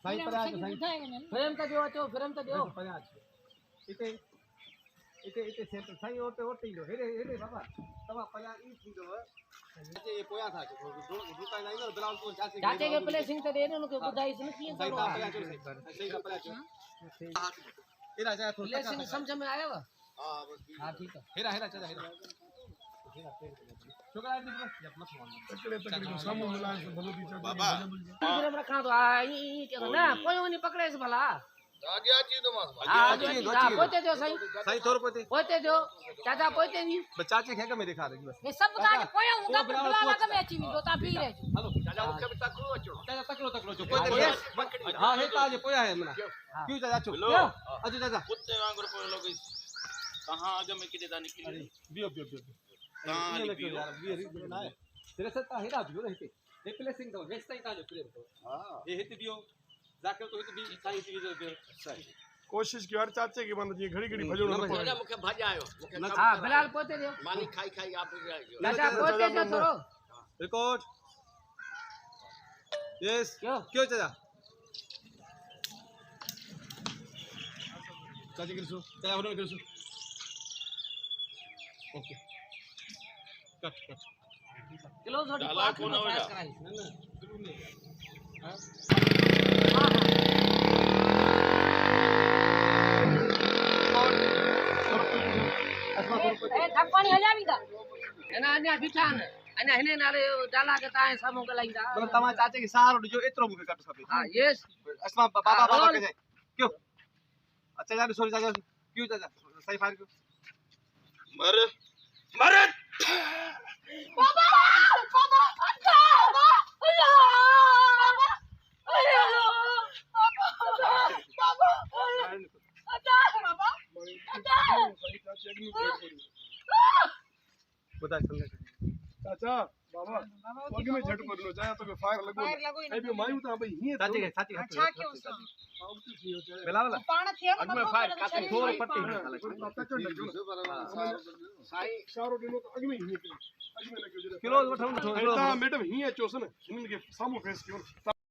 साईं पर आज साईं फ्रेम तो दियो अचो फ्रेम तो दियो पर आज इते इते इते सेंटर साईं ओटे ओटे लो हेरे हेरे बाबा तमा पया ई थींदो जे ये पोया था रुका नहीं ना दलाल को चाचे के प्लेसिंग तो दे दे उनके बुधाई से की साईं करो का पया चो साईं का पया चो एरा जा थोड़ा प्लेसिंग समझ में आया वा हां हां ठीक है हेरा हेरा चला हेरा छोकरा दी जब मत मान तकड़े तकड़े को सामू मिला से भलो दी चल बाबा फ्रेम रखा तो ई के ना कोई नहीं पकड़े से भला आगे आची तो मास हां पोते दो सही साईं तोर पोते दो चाचा पोते दी बच्चा के खेगा में दिखा रही बस ये सब का कोया होगा बुला लगा में अच्छी नहीं तो पी रहे हेलो चाचा मुखे भी तकलो अचो चाचा तकलो जो कोई दे हां हे ताजे पोया है मना क्यों चाचा अचो अचो चाचा कुत्ते वांगुर पोय लोग कहां आगे में किते दा निकली बियो बियो बियो कहां निकली यार बियो ना है तेरे से ता हेरा बियो रहते हे प्लेसिंग तो वेस्ट ताई ताजे प्लेयर तो हां ये हित बियो जाके तो हित भी साईं जी जो सही कोशिश की हर चाचे की बंद जी घड़ी घड़ी भजो न ना मुखे भाज आयो मुखे हां बिलाल पोते दो मानी खाई खाई आप चाचा पोते दो थोड़ो रिकॉर्ड यस क्यों चाचा चाचा गिरसो चाचा होने गिरसो ओके कट कट किलो थोड़ी डाला कौन होगा ना ना जरूर नहीं हां ए थप्पणी हजावीदा एना अन्या बिठान अन्या हने नाले डाला के ताए सामो गलाईंदा तो तमा चाचे के सहारो जो एतरो मुके कट सके हां यस अस्मा बाबा बाबा के जाए क्यों अच्छा चाचा सॉरी चाचा क्यों चाचा सही फायर क्यों मर मर बाबा बाबा अच्छा अल्लाह बाबा अच्छा बाबा बता समझ चाचा बाबा आगे में झट कर लो चाहे तो फायर लगो ए भी मायू तो भाई ही चाची के साथी अच्छा क्यों सा बेला वाला पाण थे अग में फायर काटे थोर पट्टी साई सारो दिनो तो आगे में ही अगे में लगे किलो वठो मैडम ही है चोसन इनके सामू फेस क्यों